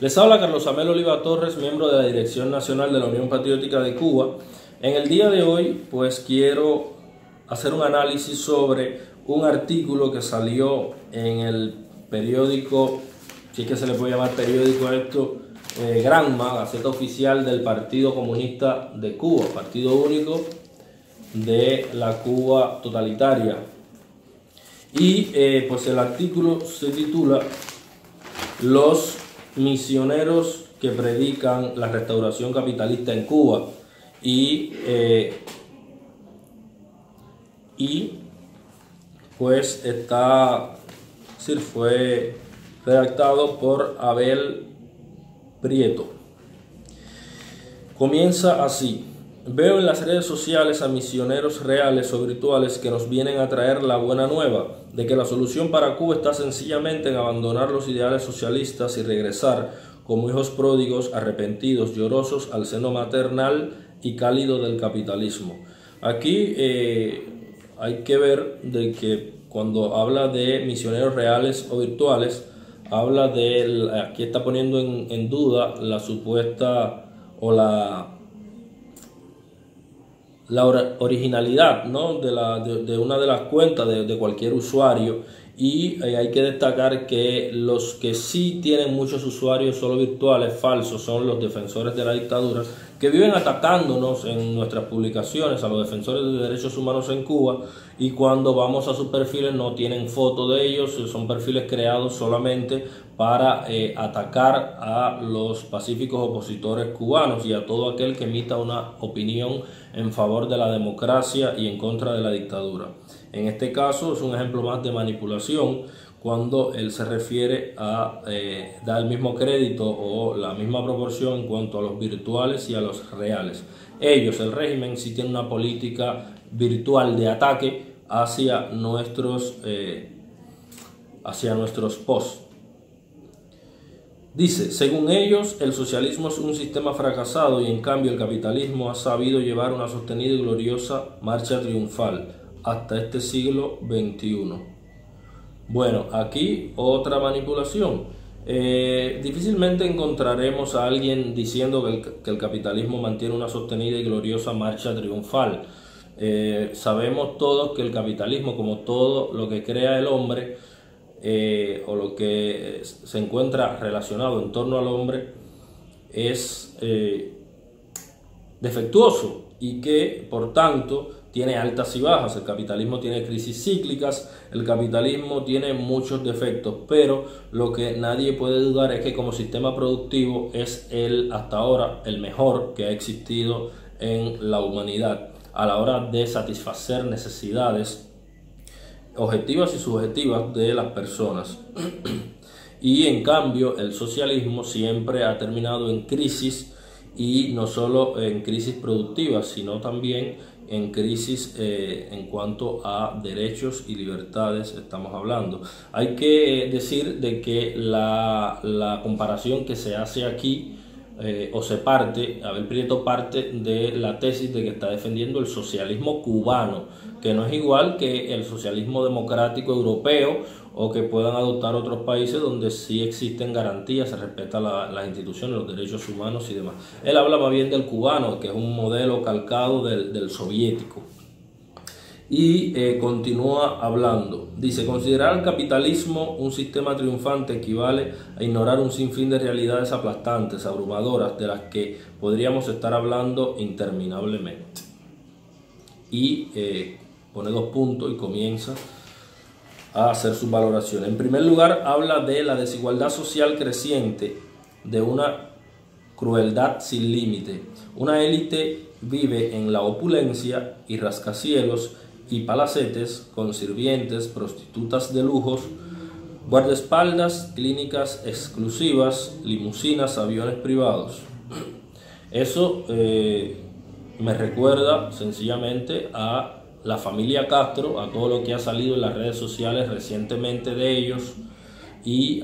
Les habla Carlos Amel Oliva Torres, miembro de la Dirección Nacional de la Unión Patriótica de Cuba. En el día de hoy, pues quiero hacer un análisis sobre un artículo que salió en el periódico, si es que se le puede llamar periódico a esto, Granma, Gaceta Oficial del Partido Comunista de Cuba, partido único de la Cuba totalitaria. Y pues el artículo se titula "Los misioneros que predican la restauración capitalista en Cuba", y pues fue redactado por Abel Prieto. Comienza así: veo en las redes sociales a misioneros reales o virtuales que nos vienen a traer la buena nueva de que la solución para Cuba está sencillamente en abandonar los ideales socialistas y regresar como hijos pródigos, arrepentidos, llorosos al seno maternal y cálido del capitalismo. Aquí hay que ver de que cuando habla de misioneros reales o virtuales, habla de, aquí está poniendo en duda la supuesta o la originalidad, ¿no?, de una de las cuentas de cualquier usuario, y hay que destacar que los que sí tienen muchos usuarios solo virtuales falsos son los defensores de la dictadura, que viven atacándonos en nuestras publicaciones a los defensores de derechos humanos en Cuba, y cuando vamos a sus perfiles no tienen foto de ellos, son perfiles creados solamente para atacar a los pacíficos opositores cubanos y a todo aquel que emita una opinión en favor de la democracia y en contra de la dictadura. En este caso es un ejemplo más de manipulación, cuando él se refiere a dar el mismo crédito o la misma proporción en cuanto a los virtuales y a los reales. Ellos, el régimen, sí tiene una política virtual de ataque hacia nuestros posts. Dice: según ellos, el socialismo es un sistema fracasado y en cambio el capitalismo ha sabido llevar una sostenida y gloriosa marcha triunfal hasta este siglo XXI. Bueno, aquí otra manipulación. Difícilmente encontraremos a alguien diciendo que el capitalismo mantiene una sostenida y gloriosa marcha triunfal. Sabemos todos que el capitalismo, como todo lo que crea el hombre, o lo que se encuentra relacionado en torno al hombre, es defectuoso y que por tanto tiene altas y bajas. El capitalismo tiene crisis cíclicas, el capitalismo tiene muchos defectos, pero lo que nadie puede dudar es que como sistema productivo es hasta ahora el mejor que ha existido en la humanidad a la hora de satisfacer necesidades objetivas y subjetivas de las personas. Y en cambio el socialismo siempre ha terminado en crisis, y no solo en crisis productivas, sino también en crisis en cuanto a derechos y libertades estamos hablando. Hay que decir de que la comparación que se hace aquí, Abel Prieto parte de la tesis de que está defendiendo el socialismo cubano, que no es igual que el socialismo democrático europeo o que puedan adoptar otros países donde sí existen garantías, se respetan las instituciones, los derechos humanos y demás. Él habla más bien del cubano, que es un modelo calcado del soviético. Y continúa hablando. Dice: considerar al capitalismo un sistema triunfante equivale a ignorar un sinfín de realidades aplastantes, abrumadoras, de las que podríamos estar hablando interminablemente. Y pone dos puntos y comienza a hacer su valoración. En primer lugar, habla de la desigualdad social creciente, de una crueldad sin límite. Una élite vive en la opulencia y rascacielos y palacetes, con sirvientes, prostitutas de lujos, guardaespaldas, clínicas exclusivas, limusinas, aviones privados. Eso me recuerda sencillamente a la familia Castro, a todo lo que ha salido en las redes sociales recientemente de ellos, y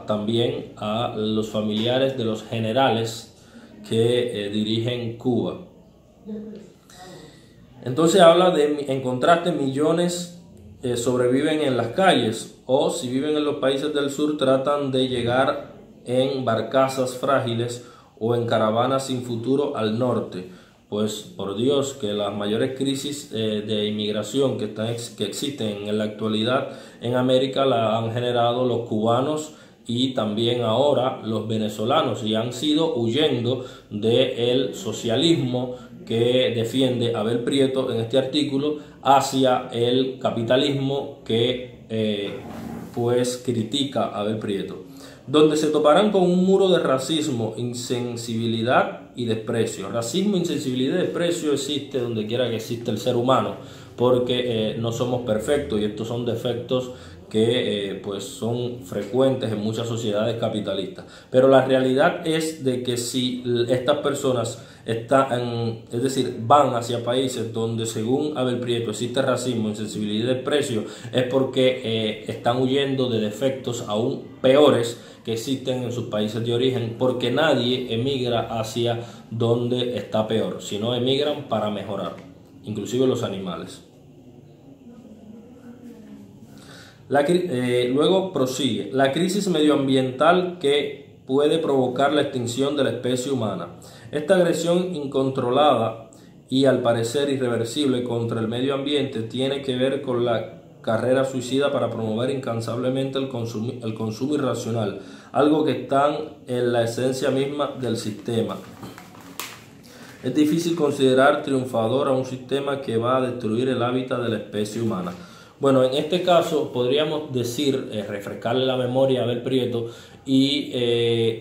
también a los familiares de los generales que dirigen Cuba. Entonces habla de, en contraste, millones sobreviven en las calles, o si viven en los países del sur tratan de llegar en barcazas frágiles o en caravanas sin futuro al norte. Pues por Dios que las mayores crisis de inmigración que existen en la actualidad en América la han generado los cubanos y también ahora los venezolanos, y han sido huyendo del socialismo que defiende Abel Prieto en este artículo hacia el capitalismo que pues critica Abel Prieto, donde se toparán con un muro de racismo, insensibilidad y desprecio. Racismo, insensibilidad y desprecio existe donde quiera que existe el ser humano, porque no somos perfectos y estos son defectos que pues son frecuentes en muchas sociedades capitalistas. Pero la realidad es de que si estas personas es decir, van hacia países donde según Abel Prieto existe racismo, insensibilidad y desprecio, es porque están huyendo de defectos aún peores que existen en sus países de origen, porque nadie emigra hacia donde está peor, sino emigran para mejorar, inclusive los animales. Luego prosigue, la crisis medioambiental que puede provocar la extinción de la especie humana. Esta agresión incontrolada y al parecer irreversible contra el medio ambiente tiene que ver con la carrera suicida para promover incansablemente el consumo irracional, algo que está en la esencia misma del sistema. Es difícil considerar triunfador a un sistema que va a destruir el hábitat de la especie humana. Bueno, en este caso podríamos decir, refrescarle la memoria a Abel Prieto y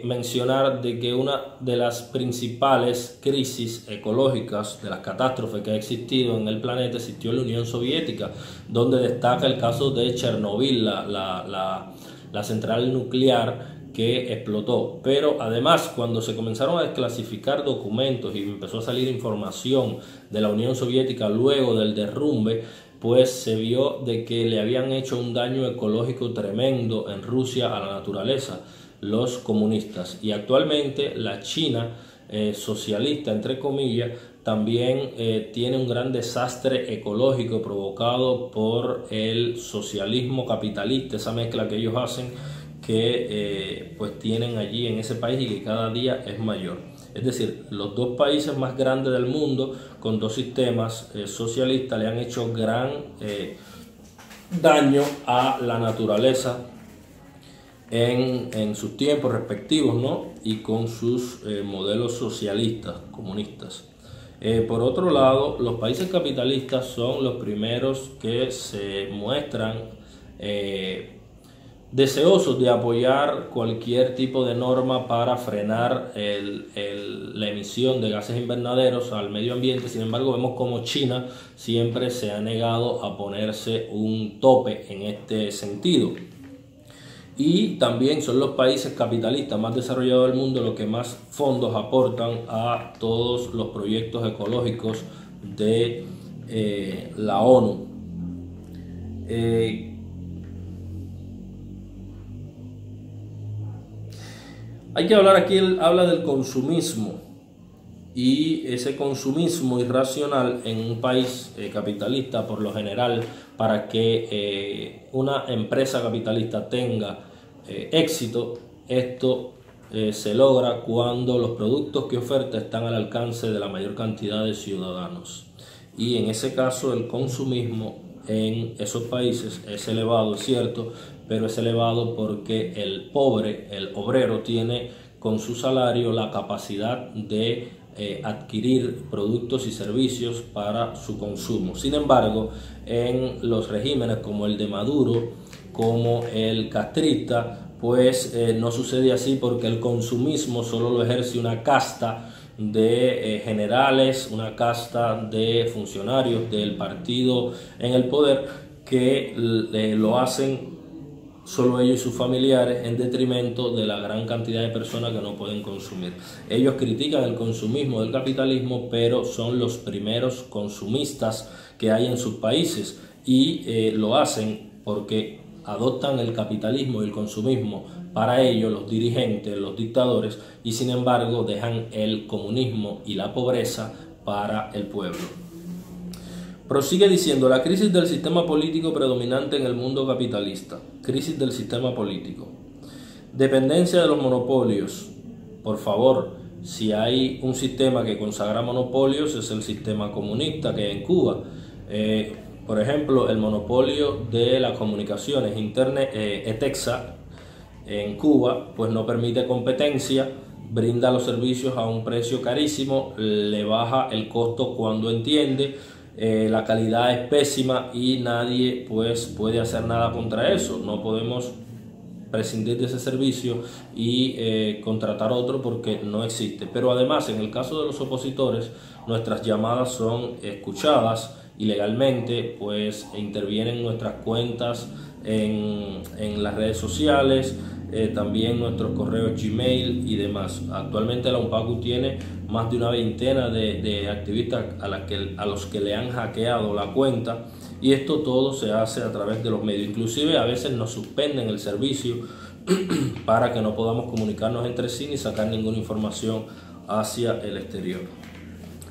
mencionar de que una de las principales crisis ecológicas, de las catástrofes que ha existido en el planeta, existió en la Unión Soviética, donde destaca el caso de Chernobyl, la central nuclear que explotó. Pero además, cuando se comenzaron a desclasificar documentos y empezó a salir información de la Unión Soviética luego del derrumbe, pues se vio de que le habían hecho un daño ecológico tremendo en Rusia a la naturaleza, los comunistas. Y actualmente la China socialista, entre comillas, también tiene un gran desastre ecológico provocado por el socialismo capitalista, esa mezcla que ellos hacen, que pues tienen allí en ese país y que cada día es mayor. Es decir, los dos países más grandes del mundo con dos sistemas socialistas le han hecho gran daño a la naturaleza en sus tiempos respectivos, ¿no? Y con sus modelos socialistas, comunistas. Por otro lado, los países capitalistas son los primeros que se muestran deseosos de apoyar cualquier tipo de norma para frenar la emisión de gases invernaderos al medio ambiente. Sin embargo, vemos como China siempre se ha negado a ponerse un tope en este sentido. Y también son los países capitalistas más desarrollados del mundo los que más fondos aportan a todos los proyectos ecológicos de la ONU. Hay que hablar aquí, él habla del consumismo, y ese consumismo irracional en un país capitalista, por lo general, para que una empresa capitalista tenga éxito, esto se logra cuando los productos que oferta están al alcance de la mayor cantidad de ciudadanos. Y en ese caso el consumismo en esos países es elevado, es cierto, pero es elevado porque el pobre, el obrero, tiene con su salario la capacidad de adquirir productos y servicios para su consumo. Sin embargo, en los regímenes como el de Maduro, como el castrista, pues no sucede así, porque el consumismo solo lo ejerce una casta de generales, una casta de funcionarios del partido en el poder, que lo hacen solo ellos y sus familiares en detrimento de la gran cantidad de personas que no pueden consumir. Ellos critican el consumismo del capitalismo, pero son los primeros consumistas que hay en sus países, y lo hacen porque adoptan el capitalismo y el consumismo para ellos, los dirigentes, los dictadores, y sin embargo dejan el comunismo y la pobreza para el pueblo. Prosigue diciendo: la crisis del sistema político predominante en el mundo capitalista. Crisis del sistema político. Dependencia de los monopolios. Por favor, si hay un sistema que consagra monopolios, es el sistema comunista que hay en Cuba. Por ejemplo, el monopolio de las comunicaciones, Internet, ETEXA, en Cuba, pues no permite competencia, brinda los servicios a un precio carísimo, le baja el costo cuando entiende, la calidad es pésima y nadie pues puede hacer nada contra eso. No podemos prescindir de ese servicio y contratar otro porque no existe. Pero además, en el caso de los opositores, nuestras llamadas son escuchadas ilegalmente, pues intervienen nuestras cuentas en las redes sociales, también nuestros correos Gmail y demás. Actualmente la UNPACU tiene más de una veintena de activistas a los que le han hackeado la cuenta, y esto todo se hace a través de los medios. Inclusive a veces nos suspenden el servicio para que no podamos comunicarnos entre sí ni sacar ninguna información hacia el exterior.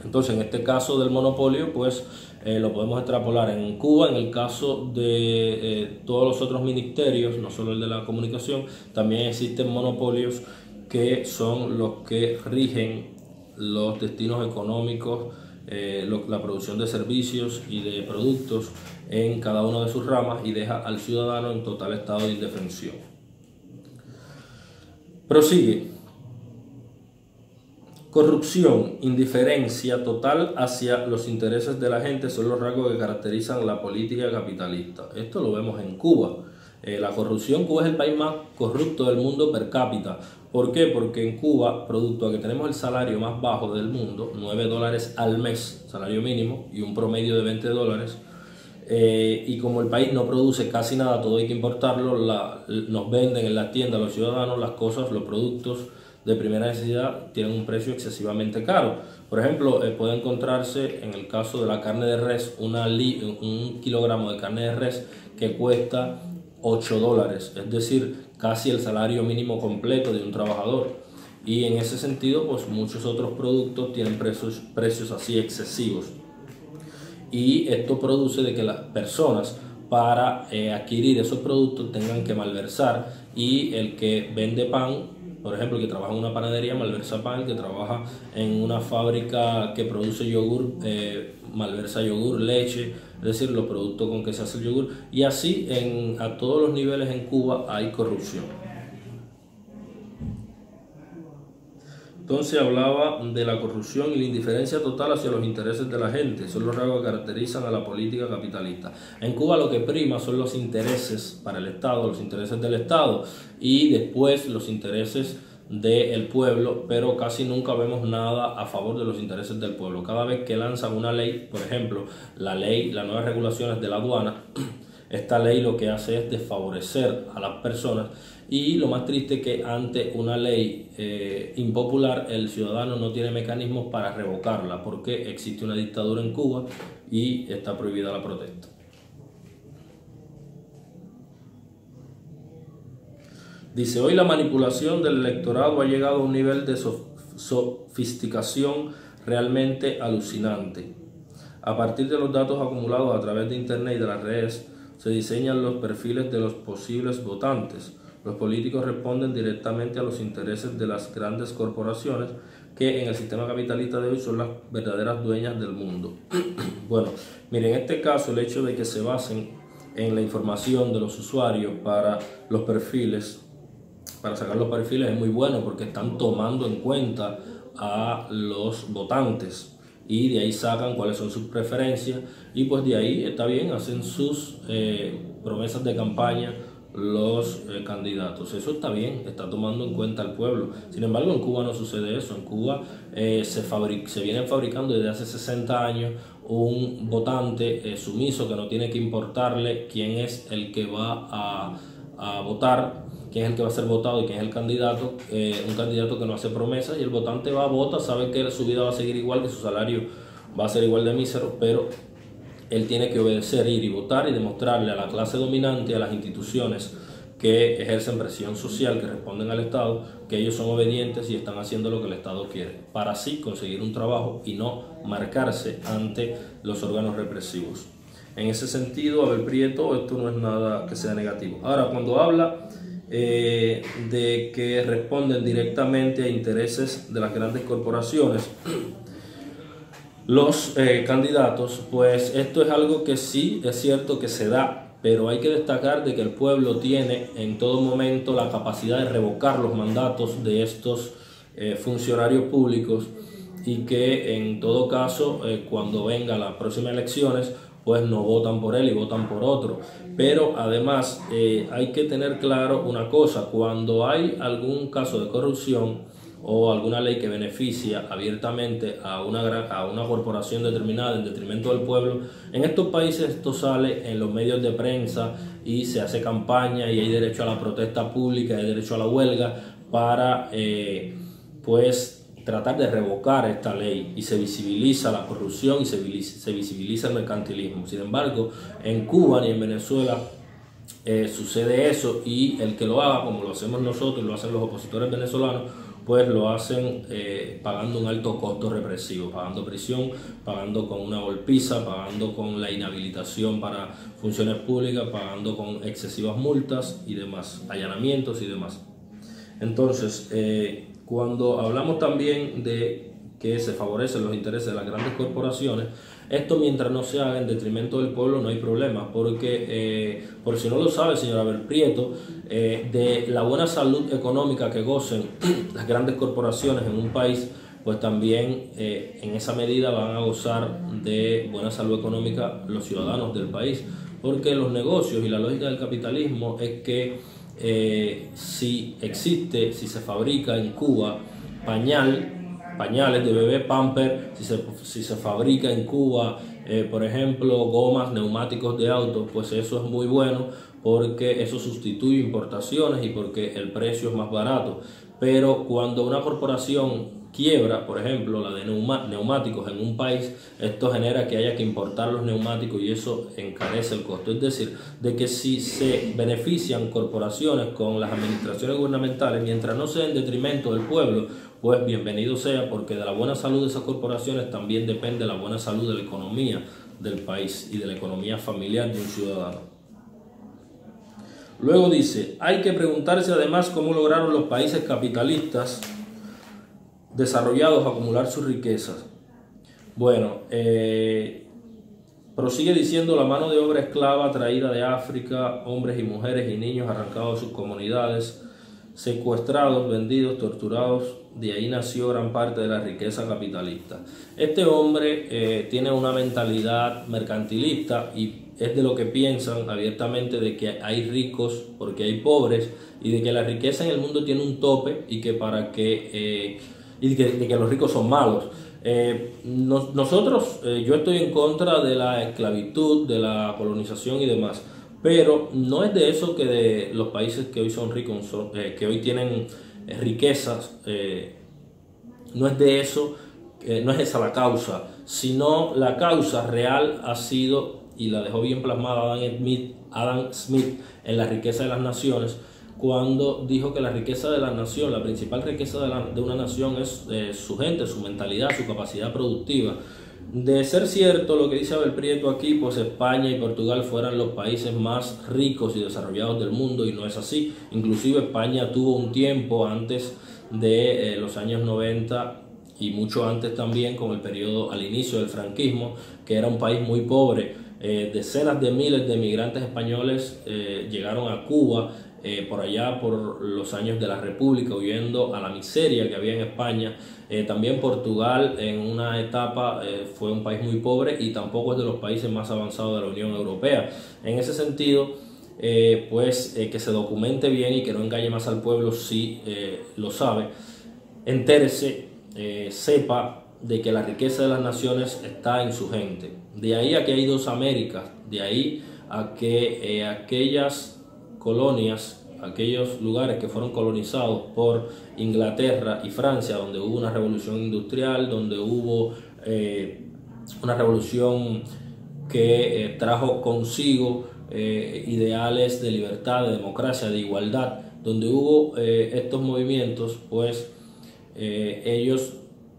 Entonces, en este caso del monopolio, pues lo podemos extrapolar en Cuba. En el caso de todos los otros ministerios, no solo el de la comunicación, también existen monopolios que son los que rigen los destinos económicos, la producción de servicios y de productos en cada una de sus ramas, y deja al ciudadano en total estado de indefensión. Prosigue. Corrupción, indiferencia total hacia los intereses de la gente son los rasgos que caracterizan la política capitalista. Esto lo vemos en Cuba. La corrupción, Cuba es el país más corrupto del mundo per cápita. ¿Por qué? Porque en Cuba, producto a que tenemos el salario más bajo del mundo, $9 al mes, salario mínimo, y un promedio de $20, y como el país no produce casi nada, todo hay que importarlo, nos venden en las tiendas los ciudadanos las cosas, los productos de primera necesidad tienen un precio excesivamente caro. Por ejemplo, puede encontrarse en el caso de la carne de res, un kilogramo de carne de res que cuesta $8, es decir, casi el salario mínimo completo de un trabajador. Y en ese sentido, pues muchos otros productos tienen precios así excesivos. Y esto produce de que las personas, para adquirir esos productos, tengan que malversar, y el que vende pan, por ejemplo, el que trabaja en una panadería, malversa pan; el que trabaja en una fábrica que produce yogur, malversa yogur, leche, es decir, los productos con que se hace el yogur. Y así a todos los niveles en Cuba hay corrupción. Entonces hablaba de la corrupción y la indiferencia total hacia los intereses de la gente. Son los rasgos que caracterizan a la política capitalista. En Cuba lo que prima son los intereses para el Estado, los intereses del Estado, y después los intereses del pueblo, pero casi nunca vemos nada a favor de los intereses del pueblo. Cada vez que lanzan una ley, por ejemplo, las nuevas regulaciones de la aduana, esta ley lo que hace es desfavorecer a las personas, y lo más triste es que ante una ley impopular, el ciudadano no tiene mecanismos para revocarla, porque existe una dictadura en Cuba y está prohibida la protesta. Dice: hoy la manipulación del electorado ha llegado a un nivel de sofisticación realmente alucinante. A partir de los datos acumulados a través de Internet y de las redes, se diseñan los perfiles de los posibles votantes. Los políticos responden directamente a los intereses de las grandes corporaciones, que en el sistema capitalista de hoy son las verdaderas dueñas del mundo. Bueno, miren, en este caso, el hecho de que se basen en la información de los usuarios para los perfiles, para sacar los perfiles, es muy bueno, porque están tomando en cuenta a los votantes, y de ahí sacan cuáles son sus preferencias, y pues de ahí está bien, hacen sus promesas de campaña los candidatos. Eso está bien, está tomando en cuenta al pueblo. Sin embargo, en Cuba no sucede eso. En Cuba se viene fabricando desde hace 60 años un votante sumiso, que no tiene que importarle quién es el que va a votar, quién es el que va a ser votado y quién es el candidato. Un candidato que no hace promesas, y el votante va a votar, sabe que su vida va a seguir igual, que su salario va a ser igual de mísero, pero él tiene que obedecer, ir y votar, y demostrarle a la clase dominante y a las instituciones que ejercen presión social, que responden al Estado, que ellos son obedientes y están haciendo lo que el Estado quiere, para así conseguir un trabajo y no marcarse ante los órganos represivos. En ese sentido, Abel Prieto, esto no es nada que sea negativo. Ahora, cuando habla de que responden directamente a intereses de las grandes corporaciones, los candidatos, pues esto es algo que sí es cierto que se da, pero hay que destacar de que el pueblo tiene en todo momento la capacidad de revocar los mandatos de estos funcionarios públicos, y que en todo caso cuando vengan las próximas elecciones pues no votan por él y votan por otro. Pero además hay que tener claro una cosa: cuando hay algún caso de corrupción o alguna ley que beneficia abiertamente a una corporación determinada en detrimento del pueblo, en estos países esto sale en los medios de prensa y se hace campaña, y hay derecho a la protesta pública, hay derecho a la huelga para pues tratar de revocar esta ley, y se visibiliza la corrupción y se visibiliza el mercantilismo. Sin embargo, en Cuba ni en Venezuela sucede eso, y el que lo haga, como lo hacemos nosotros y lo hacen los opositores venezolanos, pues lo hacen pagando un alto costo represivo, pagando prisión, pagando con una golpiza, pagando con la inhabilitación para funciones públicas, pagando con excesivas multas y demás, allanamientos y demás. Entonces, cuando hablamos también de que se favorecen los intereses de las grandes corporaciones, esto mientras no se haga en detrimento del pueblo no hay problema, porque, por si no lo sabe, señor Abel Prieto, de la buena salud económica que gocen las grandes corporaciones en un país, pues también en esa medida van a gozar de buena salud económica los ciudadanos del país, porque los negocios y la lógica del capitalismo es que si se fabrica en Cuba pañales de bebé, pamper, si se fabrica en Cuba, por ejemplo, gomas, neumáticos de auto, pues eso es muy bueno, porque eso sustituye importaciones y porque el precio es más barato. Pero cuando una corporación quiebra, por ejemplo, la de neumáticos en un país, esto genera que haya que importar los neumáticos, y eso encarece el costo. Es decir, de que si se benefician corporaciones con las administraciones gubernamentales, mientras no sea en detrimento del pueblo, pues bienvenido sea, porque de la buena salud de esas corporaciones también depende la buena salud de la economía del país y de la economía familiar de un ciudadano. Luego dice: hay que preguntarse además cómo lograron los países capitalistas desarrollados acumular sus riquezas. Bueno, prosigue diciendo: la mano de obra esclava traída de África, hombres y mujeres y niños arrancados de sus comunidades, secuestrados, vendidos, torturados, de ahí nació gran parte de la riqueza capitalista. Este hombre tiene una mentalidad mercantilista, y es de lo que piensan abiertamente, de que hay ricos porque hay pobres, y de que la riqueza en el mundo tiene un tope, y que de que los ricos son malos. Yo estoy en contra de la esclavitud, de la colonización y demás, pero no es de eso que de los países que hoy son ricos, que hoy tienen riquezas, no es de eso, no es esa la causa, sino la causa real ha sido, y la dejó bien plasmada Adam Smith en La riqueza de las naciones, cuando dijo que la riqueza de la nación, la principal riqueza de una nación es su gente, su mentalidad, su capacidad productiva. De ser cierto lo que dice Abel Prieto aquí, pues España y Portugal fueran los países más ricos y desarrollados del mundo, y no es así. Inclusive España tuvo un tiempo antes de los años 90 y mucho antes también, con el periodo al inicio del franquismo, que era un país muy pobre. Decenas de miles de migrantes españoles llegaron a Cuba por allá por los años de la República, huyendo a la miseria que había en España. También Portugal en una etapa fue un país muy pobre, y tampoco es de los países más avanzados de la Unión Europea. En ese sentido, que se documente bien y que no engañe más al pueblo si lo sabe. Entérese, sepa de que la riqueza de las naciones está en su gente. De ahí a que hay dos Américas, de ahí a que aquellas colonias, aquellos lugares que fueron colonizados por Inglaterra y Francia, donde hubo una revolución industrial, donde hubo una revolución que trajo consigo ideales de libertad, de democracia, de igualdad, donde hubo estos movimientos, pues ellos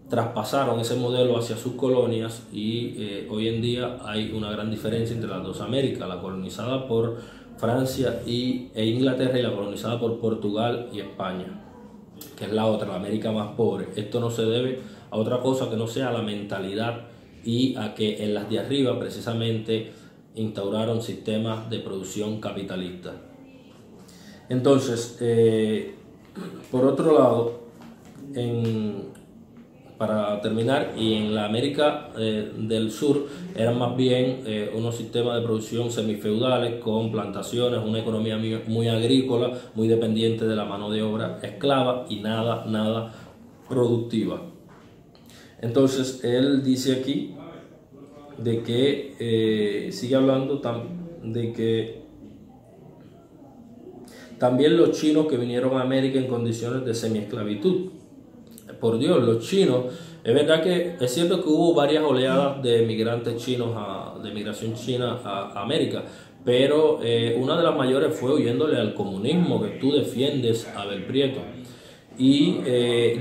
traspasaron ese modelo hacia sus colonias, y hoy en día hay una gran diferencia entre las dos Américas, la colonizada por Francia e Inglaterra, y la colonizada por Portugal y España, que es la otra, la América más pobre. Esto no se debe a otra cosa que no sea a la mentalidad y a que en las de arriba precisamente instauraron sistemas de producción capitalista. Entonces, por otro lado, para terminar, y en la América del Sur eran más bien unos sistemas de producción semifeudales con plantaciones, una economía muy agrícola, muy dependiente de la mano de obra esclava y nada productiva. Entonces él dice aquí de que sigue hablando de que también los chinos que vinieron a América en condiciones de semiesclavitud. Por Dios, los chinos, es verdad que es cierto que hubo varias oleadas de migrantes chinos, de migración china a América, pero una de las mayores fue huyéndole al comunismo que tú defiendes, Abel Prieto. Y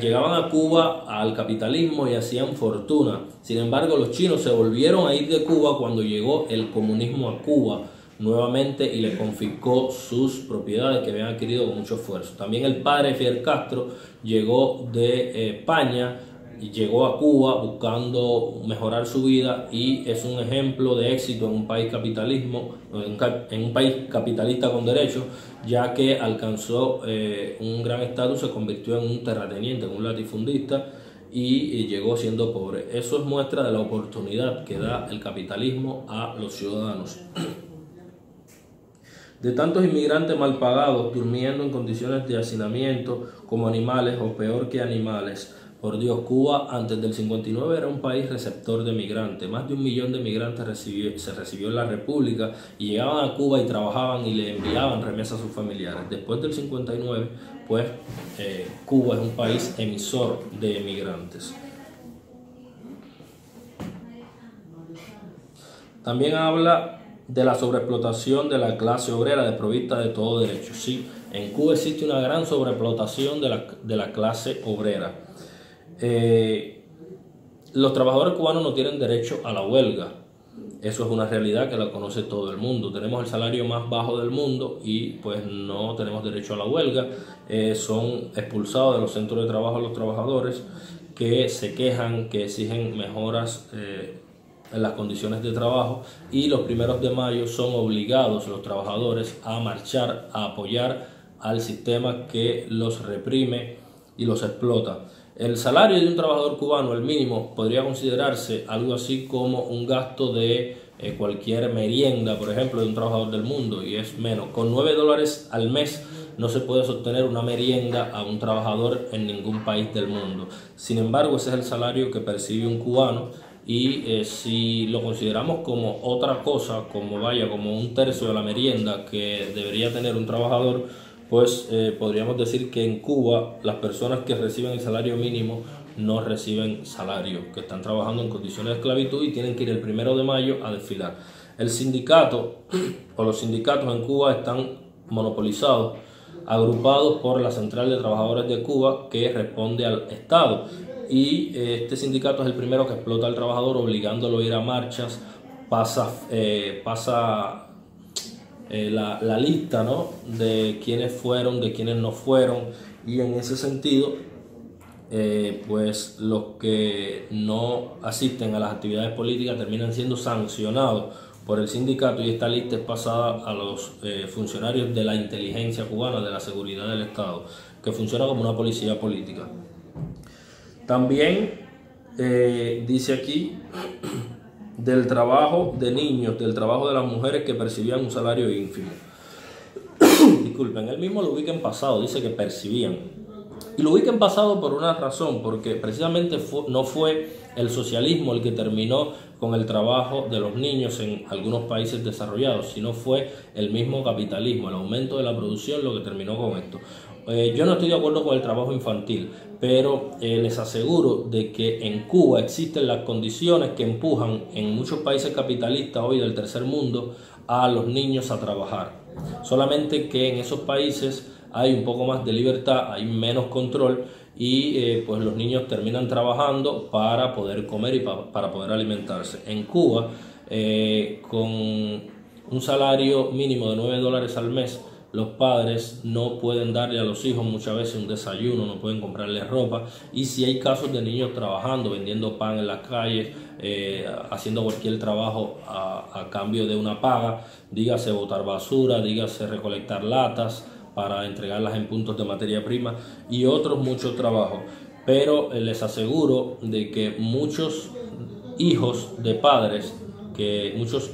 llegaban a Cuba al capitalismo y hacían fortuna. Sin embargo, los chinos se volvieron a ir de Cuba cuando llegó el comunismo a Cuba nuevamente y le confiscó sus propiedades que habían adquirido con mucho esfuerzo. También el padre Fidel Castro llegó de España y llegó a Cuba buscando mejorar su vida, y es un ejemplo de éxito en un país en un país capitalista con derechos, ya que alcanzó un gran estatus, se convirtió en un terrateniente, en un latifundista, y llegó siendo pobre. Eso es muestra de la oportunidad que da el capitalismo a los ciudadanos. De tantos inmigrantes mal pagados, durmiendo en condiciones de hacinamiento como animales o peor que animales. Por Dios, Cuba antes del 59 era un país receptor de migrantes. Más de 1 millón de migrantes se recibió en la República y llegaban a Cuba y trabajaban y le enviaban remesas a sus familiares. Después del 59, pues Cuba es un país emisor de migrantes. También habla de la sobreexplotación de la clase obrera desprovista de todo derecho. Sí, en Cuba existe una gran sobreexplotación de la clase obrera. Los trabajadores cubanos no tienen derecho a la huelga. Eso es una realidad que la conoce todo el mundo. Tenemos el salario más bajo del mundo y pues no tenemos derecho a la huelga. Son expulsados de los centros de trabajo los trabajadores que se quejan, que exigen mejoras en las condiciones de trabajo, y los 1 de mayo son obligados los trabajadores a marchar, a apoyar al sistema que los reprime y los explota. El salario de un trabajador cubano, el mínimo, podría considerarse algo así como un gasto de cualquier merienda, por ejemplo, de un trabajador del mundo, y es menos. Con $9 al mes no se puede sostener una merienda a un trabajador en ningún país del mundo. Sin embargo, ese es el salario que percibe un cubano. Y si lo consideramos como otra cosa, como un tercio de la merienda que debería tener un trabajador, pues podríamos decir que en Cuba las personas que reciben el salario mínimo no reciben salario, que están trabajando en condiciones de esclavitud y tienen que ir el 1 de mayo a desfilar. El sindicato o los sindicatos en Cuba están monopolizados, agrupados por la Central de Trabajadores de Cuba, que responde al Estado. Y este sindicato es el primero que explota al trabajador, obligándolo a ir a marchas, pasa la lista, ¿no?, de quiénes fueron, de quiénes no fueron, y en ese sentido, pues los que no asisten a las actividades políticas terminan siendo sancionados por el sindicato, y esta lista es pasada a los funcionarios de la inteligencia cubana, de la seguridad del Estado, que funciona como una policía política. También dice aquí del trabajo de niños, del trabajo de las mujeres que percibían un salario ínfimo. Disculpen, él mismo lo ubica en pasado, dice que percibían. Y lo ubica en pasado por una razón, porque precisamente no fue el socialismo el que terminó con el trabajo de los niños en algunos países desarrollados, sino fue el mismo capitalismo, el aumento de la producción, lo que terminó con esto. Yo no estoy de acuerdo con el trabajo infantil, pero les aseguro de que en Cuba existen las condiciones que empujan en muchos países capitalistas hoy del tercer mundo a los niños a trabajar. Solamente que en esos países hay un poco más de libertad, hay menos control, y pues los niños terminan trabajando para poder comer y para poder alimentarse. En Cuba, con un salario mínimo de $9 al mes, los padres no pueden darle a los hijos muchas veces un desayuno, no pueden comprarles ropa, y si hay casos de niños trabajando, vendiendo pan en las calles, haciendo cualquier trabajo a cambio de una paga, dígase botar basura, dígase recolectar latas para entregarlas en puntos de materia prima y otros muchos trabajos. Pero les aseguro de que muchos hijos de padres, que muchos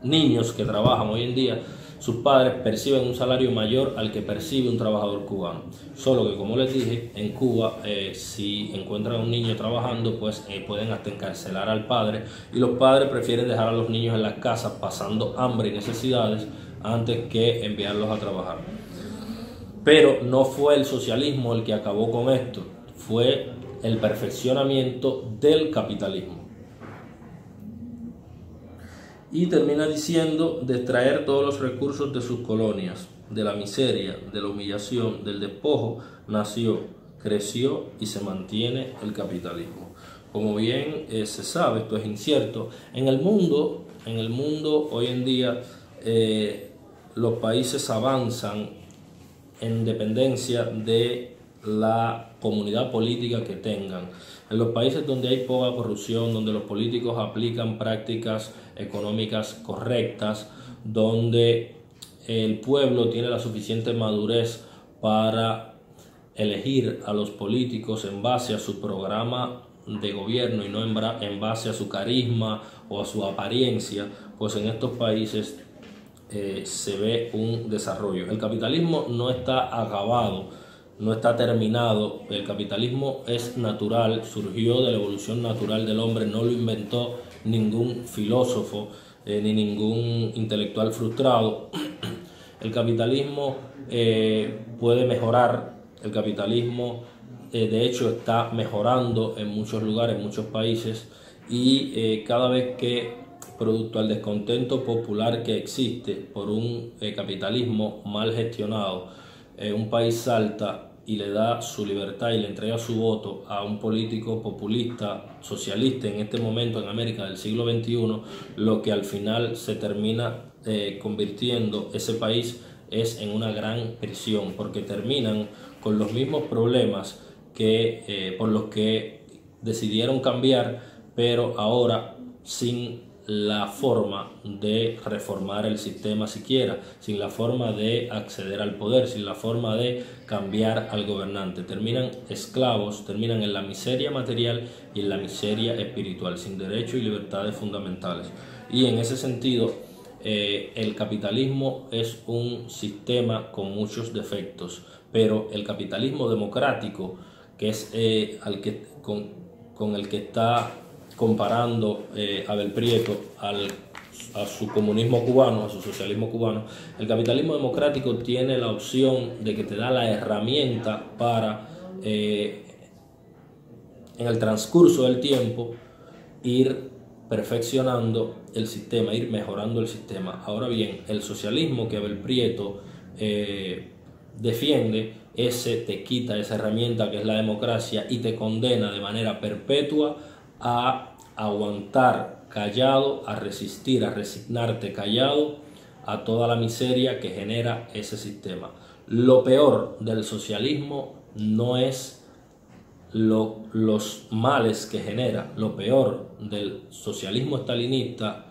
niños que trabajan hoy en día, sus padres perciben un salario mayor al que percibe un trabajador cubano. Solo que, como les dije, en Cuba, si encuentran a un niño trabajando, pues pueden hasta encarcelar al padre, y los padres prefieren dejar a los niños en las casas pasando hambre y necesidades antes que enviarlos a trabajar. Pero no fue el socialismo el que acabó con esto, fue el perfeccionamiento del capitalismo. Y termina diciendo: de extraer todos los recursos de sus colonias, de la miseria, de la humillación, del despojo, nació, creció y se mantiene el capitalismo. Como bien se sabe, esto es incierto, en el mundo hoy en día los países avanzan en dependencia de la comunidad política que tengan. En los países donde hay poca corrupción, donde los políticos aplican prácticas económicas correctas, donde el pueblo tiene la suficiente madurez para elegir a los políticos en base a su programa de gobierno y no en base a su carisma o a su apariencia, pues en estos países se ve un desarrollo. El capitalismo no está acabado, no está terminado. El capitalismo es natural, surgió de la evolución natural del hombre, no lo inventó ningún filósofo ni ningún intelectual frustrado. El capitalismo puede mejorar, el capitalismo de hecho está mejorando en muchos lugares, en muchos países, y cada vez que, producto al descontento popular que existe por un capitalismo mal gestionado, un país salta y le da su libertad y le entrega su voto a un político populista, socialista en este momento en América del siglo XXI, lo que al final se termina convirtiendo ese país es en una gran prisión, porque terminan con los mismos problemas que por los que decidieron cambiar, pero ahora sin la forma de reformar el sistema siquiera, sin la forma de acceder al poder, sin la forma de cambiar al gobernante. Terminan esclavos, terminan en la miseria material y en la miseria espiritual, sin derechos y libertades fundamentales. Y en ese sentido, el capitalismo es un sistema con muchos defectos, pero el capitalismo democrático, que es con el que está comparando Abel Prieto a su comunismo cubano, a su socialismo cubano, el capitalismo democrático tiene la opción de que te da la herramienta para, en el transcurso del tiempo, ir perfeccionando el sistema, ir mejorando el sistema. Ahora bien, el socialismo que Abel Prieto defiende, ese te quita esa herramienta que es la democracia y te condena de manera perpetua a aguantar callado, a resistir, a resignarte callado a toda la miseria que genera ese sistema. Lo peor del socialismo no es los males que genera. Lo peor del socialismo estalinista,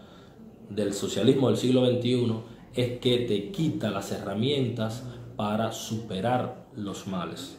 del socialismo del siglo XXI, es que te quita las herramientas para superar los males.